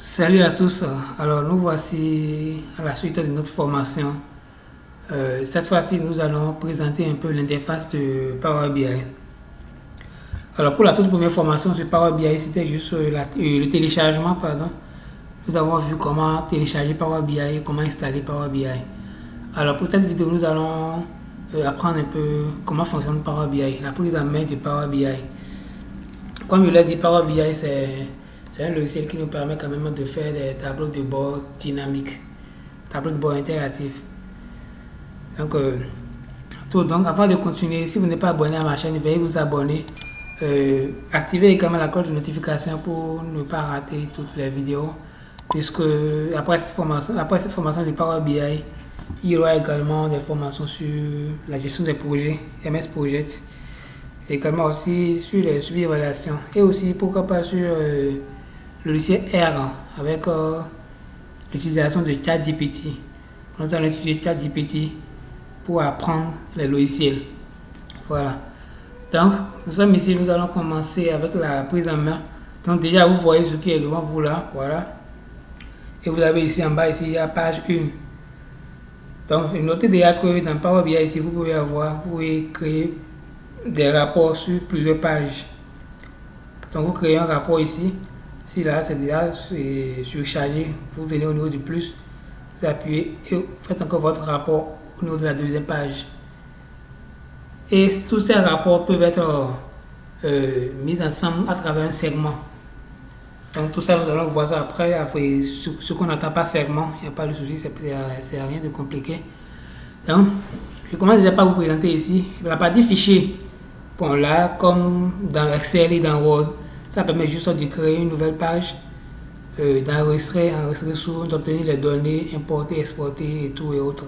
Salut à tous. Alors nous voici à la suite de notre formation. Cette fois-ci, nous allons présenter un peu l'interface de Power BI. Alors pour la toute première formation sur Power BI, c'était juste le téléchargement, pardon. Nous avons vu comment télécharger Power BI et comment installer Power BI. Alors pour cette vidéo, nous allons apprendre un peu comment fonctionne Power BI, la prise en main de Power BI. Comme je l'ai dit, Power BI c'est un logiciel qui nous permet quand même de faire des tableaux de bord dynamiques, tableaux de bord interactifs. Donc avant de continuer, si vous n'êtes pas abonné à ma chaîne, veuillez vous abonner. Activez également la cloche de notification pour ne pas rater toutes les vidéos. Puisque après cette formation de Power BI, il y aura également des formations sur la gestion des projets, MS Project, également aussi sur les suivis d'évaluation et aussi pourquoi pas sur le logiciel R avec l'utilisation de ChatGPT. Nous allons utiliser ChatGPT pour apprendre les logiciels. Voilà. Donc, nous sommes ici, nous allons commencer avec la prise en main. Donc déjà, vous voyez ce qui est devant vous là. Voilà. Et vous avez ici en bas, ici, il y a page 1. Donc, notez déjà que dans Power BI, ici, vous pouvez créer des rapports sur plusieurs pages. Donc, vous créez un rapport ici. Si là, c'est déjà surchargé, vous venez au niveau du plus, vous appuyez et vous faites encore votre rapport au niveau de la deuxième page. Et tous ces rapports peuvent être mis ensemble à travers un segment. Donc tout ça, nous allons voir ça après. Ce qu'on n'attend pas segment, il n'y a pas de souci, c'est rien de compliqué. Donc, je commence déjà par vous présenter ici la partie fichier. Bon, là, comme dans Excel et dans Word, ça permet juste de créer une nouvelle page, d'enregistrer source, d'obtenir les données, importer, exporter et tout et autres.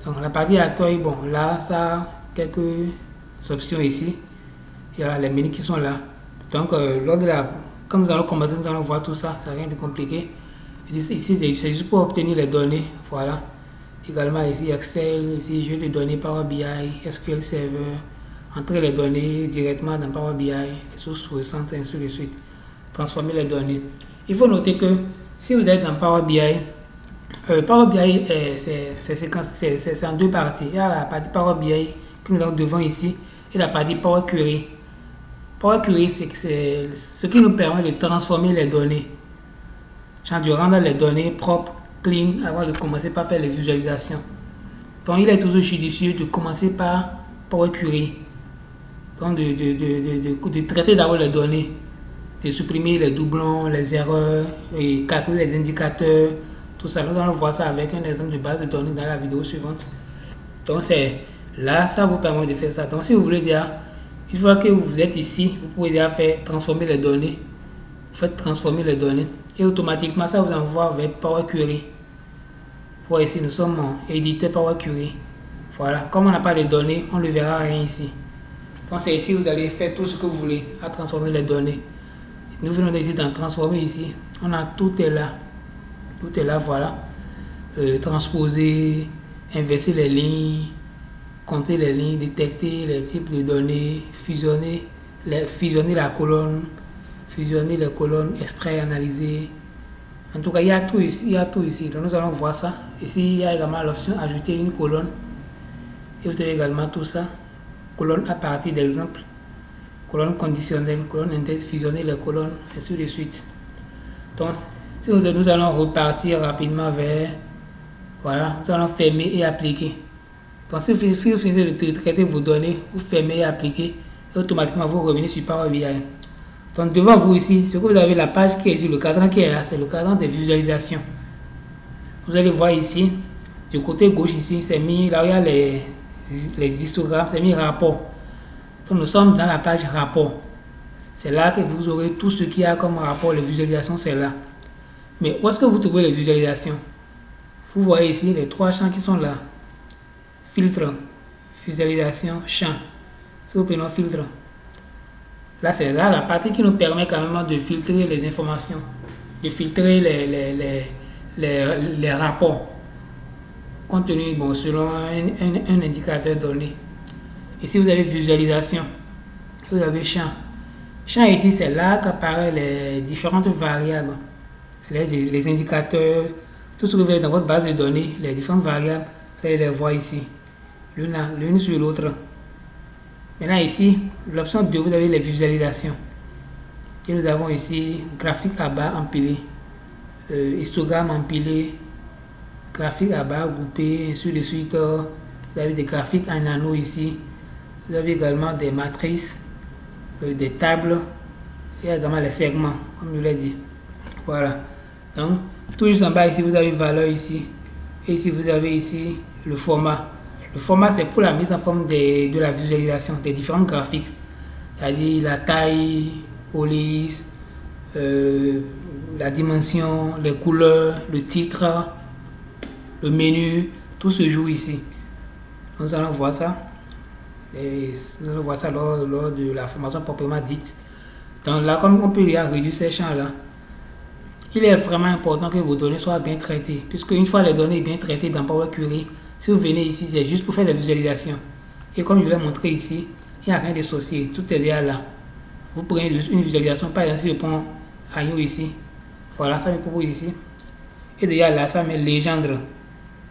Donc la partie accueil, bon là ça a quelques options ici. Il y a les menus qui sont là. Donc quand nous allons commencer, nous allons voir tout ça, c'est rien de compliqué. Ici c'est juste pour obtenir les données, voilà. Également ici Excel, ici jeu de données Power BI, SQL Server, entrer les données directement dans Power BI, les sources récentes, ainsi de suite. Transformer les données. Il faut noter que si vous êtes dans Power BI, Power BI, c'est en deux parties. Il y a la partie Power BI que nous avons devant ici et la partie Power Query. Power Query, c'est ce qui nous permet de transformer les données. Genre de rendre les données propres, clean, avant de commencer par faire les visualisations. Donc, il est toujours judicieux de commencer par Power Query. Donc, de traiter d'abord les données, de supprimer les doublons, les erreurs, et calculer les indicateurs. Tout ça, nous allons voir ça avec un exemple de base de données dans la vidéo suivante. Donc c'est là, ça vous permet de faire ça. Donc si vous voulez déjà, une fois que vous êtes ici, vous pouvez déjà faire transformer les données. Vous faites transformer les données et automatiquement ça vous envoie vers Power Query. Pour ici, nous sommes en éditer Power Query. Voilà, comme on n'a pas de données, on ne verra rien ici. Donc c'est ici, vous allez faire tout ce que vous voulez à transformer les données. Nous venons ici dans transformer ici. On a tout est là. Tout est là, voilà. Transposer, inverser les lignes, compter les lignes, détecter les types de données, fusionner la colonne, fusionner les colonnes, extraire, analyser. En tout cas, il y a tout ici. Il y a tout ici. Donc, nous allons voir ça. Ici, il y a également l'option ajouter une colonne. Et vous avez également tout ça. Colonne à partir d'exemples. Colonne conditionnelle, colonne index, fusionner les colonnes, et ainsi de suite. Donc, nous allons repartir rapidement vers, voilà, nous allons fermer et appliquer. Donc si vous finissez de traiter vos données, vous fermez et appliquez, et automatiquement vous revenez sur Power BI. Donc devant vous ici, ce que vous avez la page qui est ici, le cadran qui est là, c'est le cadran des visualisations. Vous allez voir ici, du côté gauche ici, c'est mis, là où il y a les histogrammes, c'est mis rapport. Donc nous sommes dans la page rapport. C'est là que vous aurez tout ce qu'il y a comme rapport, les visualisations, c'est là. Mais où est-ce que vous trouvez les visualisations? Vous voyez ici les trois champs qui sont là. Filtre, visualisation, champ. Si vous prenez filtre, là c'est là la partie qui nous permet quand même de filtrer les informations, de filtrer les rapports contenus selon un indicateur donné. Ici vous avez visualisation, vous avez champ. Champ ici c'est là qu'apparaissent les différentes variables. les indicateurs, tout ce que vous avez dans votre base de données, les différentes variables, vous allez les voir ici, l'une sur l'autre. Maintenant ici, l'option 2, vous avez les visualisations. Et nous avons ici graphique à barre empilé, histogramme empilé, graphique à barre groupé, ainsi de suite. Vous avez des graphiques en anneau ici. Vous avez également des matrices, des tables, et également les segments, comme je l'ai dit. Voilà. Donc, tout juste en bas ici, vous avez valeur ici. Et ici, vous avez ici le format. Le format, c'est pour la mise en forme de la visualisation des différents graphiques. C'est-à-dire la taille, police, la dimension, les couleurs, le titre, le menu, tout se joue ici. Nous allons voir ça. Et nous allons voir ça lors de la formation proprement dite. Donc là, comme on peut réduire ces champs-là, il est vraiment important que vos données soient bien traitées. Puisque une fois les données bien traitées dans Power Query, si vous venez ici, c'est juste pour faire la visualisation. Et comme je l'ai montré ici, il n'y a rien de sorcier. Tout est déjà là. Vous prenez une visualisation, par exemple, si je prends Agneau ici, voilà, ça me propose ici. Et déjà là, ça met légende.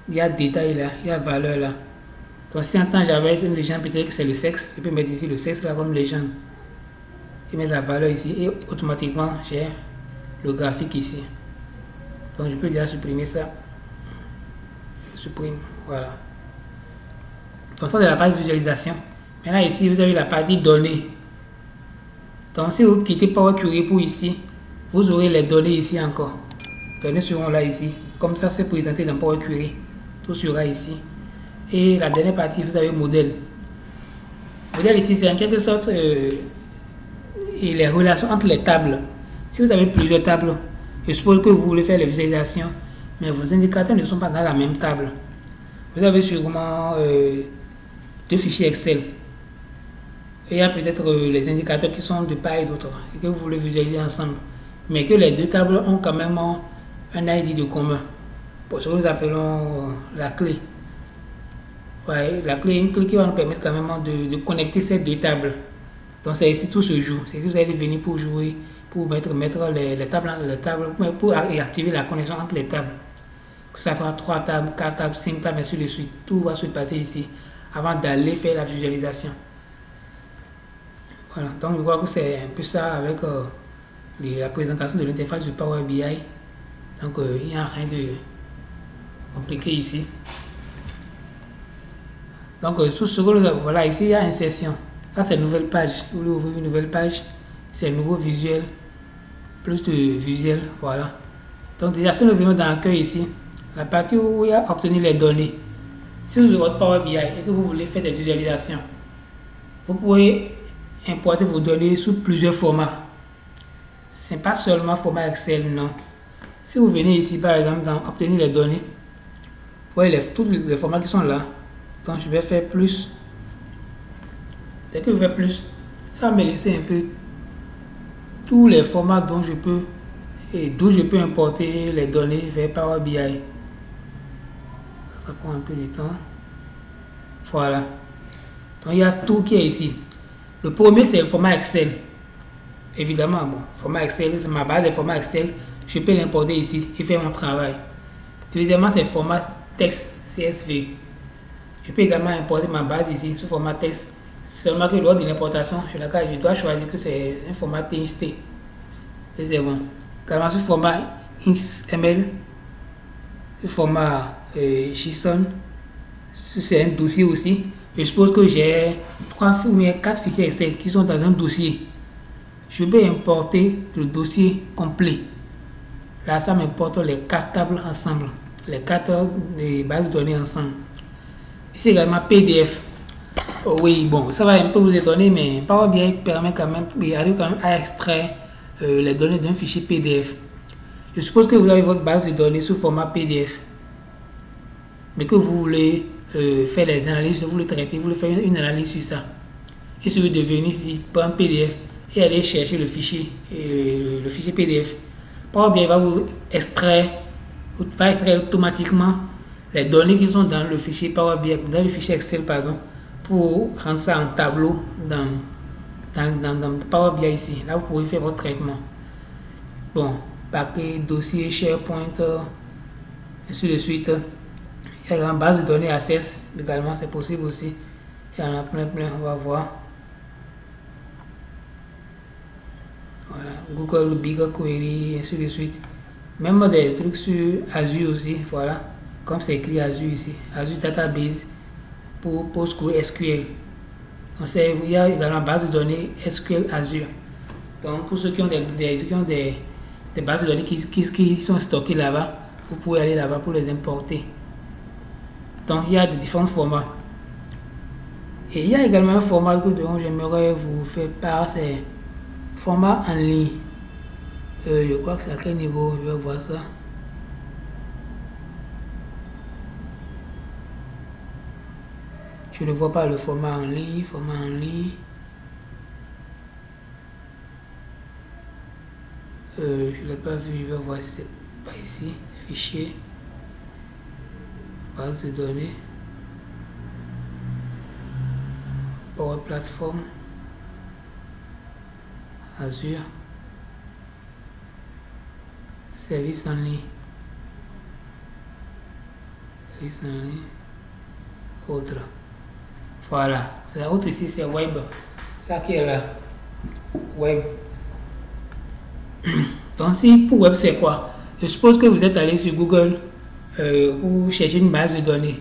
Il y a détail là, il y a valeur là. Donc si en temps j'avais une légende, peut-être que c'est le sexe, je peux mettre ici le sexe là comme légende. Je mets la valeur ici et automatiquement j'ai le graphique ici. Donc je peux déjà supprimer ça. Je supprime, voilà. Donc ça c'est la partie visualisation. Maintenant ici vous avez la partie données. Donc si vous quittez Power Query pour ici, vous aurez les données ici encore. Les données seront là ici. Comme ça c'est présenté dans Power Query. Tout sera ici. Et la dernière partie, vous avez modèle. Modèle ici, c'est en quelque sorte et les relations entre les tables. Si vous avez plusieurs tables, je suppose que vous voulez faire les visualisations, mais vos indicateurs ne sont pas dans la même table. Vous avez sûrement deux fichiers Excel. Et il y a peut-être les indicateurs qui sont de part et d'autre et que vous voulez visualiser ensemble. Mais que les deux tables ont quand même un ID de commun. Pour ce que nous appelons la clé. Ouais, la clé, une clé qui va nous permettre quand même de connecter ces deux tables. Donc c'est ici tout se joue. C'est ici vous allez venir pour jouer, pour mettre les tables, pour activer la connexion entre les tables. Que ça soit 3 tables, 4 tables, 5 tables, ainsi de suite. Tout va se passer ici avant d'aller faire la visualisation. Voilà, donc je crois que c'est un peu ça avec la présentation de l'interface du Power BI. Donc il n'y a rien de compliqué ici. Donc tout ce que voilà, ici il y a insertion. Ça c'est nouvelle page. Vous voulez ouvrir une nouvelle page, c'est nouveau visuel, plus de visuel, voilà. Donc déjà si nous venons dans l'accueil ici, la partie où il y a obtenir les données. Si vous avez votre Power BI et que vous voulez faire des visualisations, vous pouvez importer vos données sous plusieurs formats. Ce n'est pas seulement format Excel, non. Si vous venez ici par exemple dans obtenir les données, vous voyez tous les formats qui sont là. Donc je vais faire plus. Dès que je fais plus, ça va me laisser un peu tous les formats dont je peux et d'où je peux importer les données vers Power BI. Ça prend un peu de temps. Voilà. Donc il y a tout qui est ici. Le premier c'est le format Excel. Évidemment, bon, format Excel, c'est ma base de format Excel. Je peux l'importer ici et faire mon travail. Deuxièmement, c'est le format texte CSV. Je peux également importer ma base ici sous format texte. Seulement que lors de l'importation, je dois choisir que c'est un format TXT. Et c'est bon. Également sous format XML, sous format JSON. C'est un dossier aussi. Je suppose que j'ai 3 ou 4 fichiers Excel qui sont dans un dossier. Je peux importer le dossier complet. Là, ça m'importe les 4 tables ensemble. Les 4 bases de données ensemble. Ici également PDF. Oh oui, bon, ça va un peu vous étonner, mais Power BI permet quand même, il arrive quand même à extraire les données d'un fichier PDF. Je suppose que vous avez votre base de données sous format PDF, mais que vous voulez faire les analyses, vous voulez traiter, vous voulez faire une analyse sur ça. Il suffit de venir ici, prendre PDF et aller chercher le fichier PDF. Power BI va vous extraire, automatiquement les données qui sont dans le fichier Power BI, dans le fichier Excel, pardon, pour rendre ça en tableau dans Power BI ici. Là, vous pouvez faire votre traitement. Bon, paquet, dossier, SharePoint, ainsi de suite. Il y a une base de données Access également, c'est possible aussi. Il y en a plein, on va voir. Voilà, Google BigQuery, ainsi de suite. Même des trucs sur Azure aussi, voilà. Comme c'est écrit Azure ici, Azure Database pour PostgreSQL. Donc il y a également base de données SQL Azure. Donc pour ceux qui ont des bases de données qui sont stockées là-bas, vous pouvez aller là-bas pour les importer. Donc il y a de différents formats. Et il y a également un format dont j'aimerais vous faire part, c'est format en ligne. Je crois que c'est à quel niveau, je vais voir ça. Je ne vois pas le format en ligne, je ne l'ai pas vu, je vais voir si c'est pas ici. Fichier, base de données, Power Platform, Azure, service en ligne, autre. Voilà, c'est la autre ici, c'est web. Ça qui est là, web. Donc si pour web c'est quoi? Je suppose que vous êtes allé sur Google pour chercher une base de données.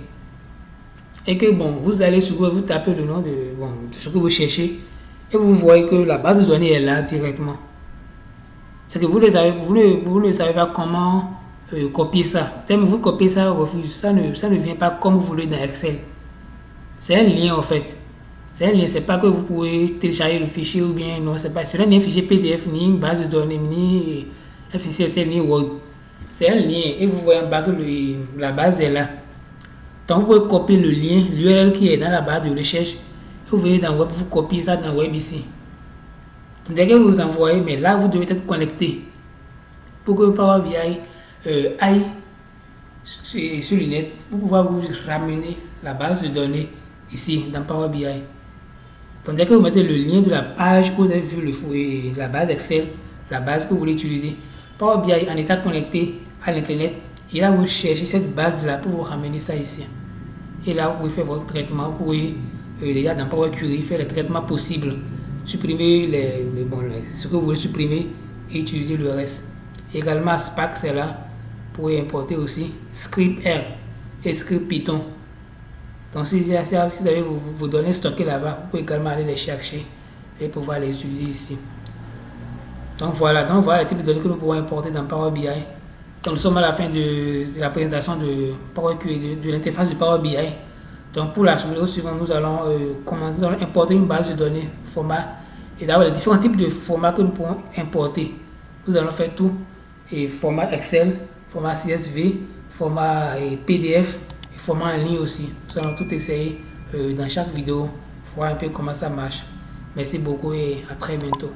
Et que bon, vous allez sur Google, vous tapez le nom de ce que vous cherchez et vous voyez que la base de données est là directement. C'est que vous ne savez pas comment copier ça. Tellement vous copiez ça, ça ne vient pas comme vous voulez dans Excel. C'est un lien en fait. C'est un lien, c'est pas que vous pouvez télécharger le fichier ou bien non, c'est pas. C'est ni un fichier PDF, ni une base de données, ni un fichier Excel, ni Word. C'est un lien et vous voyez en bas que la base est là. Donc vous pouvez copier le lien, l'URL qui est dans la barre de recherche. Et vous voyez dans Web, vous copiez ça dans Web ici. Dès que vous envoyez, mais là vous devez être connecté pour que Power BI aille sur le net pour pouvoir vous ramener la base de données ici dans Power BI. Donc dès que vous mettez le lien de la page que vous avez vu, la base Excel, la base que vous voulez utiliser, Power BI en état connecté à l'internet, et là vous cherchez cette base là pour vous ramener ça ici. Et là vous pouvez faire votre traitement, vous pouvez déjà dans Power Query faire les traitements possibles, supprimer ce que vous voulez supprimer et utiliser le reste. Également Spark c'est là, vous pouvez importer aussi script R et script Python. Donc si vous avez vos données stockées là-bas, vous pouvez également aller les chercher et pouvoir les utiliser ici. Donc voilà les types de données que nous pouvons importer dans Power BI. Donc nous sommes à la fin de la présentation de Power Query, de l'interface de Power BI. Donc pour la vidéo suivante, nous allons importer une base de données format et d'avoir les différents types de formats que nous pouvons importer. Nous allons faire tout, et format Excel, format CSV, format PDF et format en ligne aussi. Nous allons tout essayer dans chaque vidéo, voir un peu comment ça marche. Merci beaucoup et à très bientôt.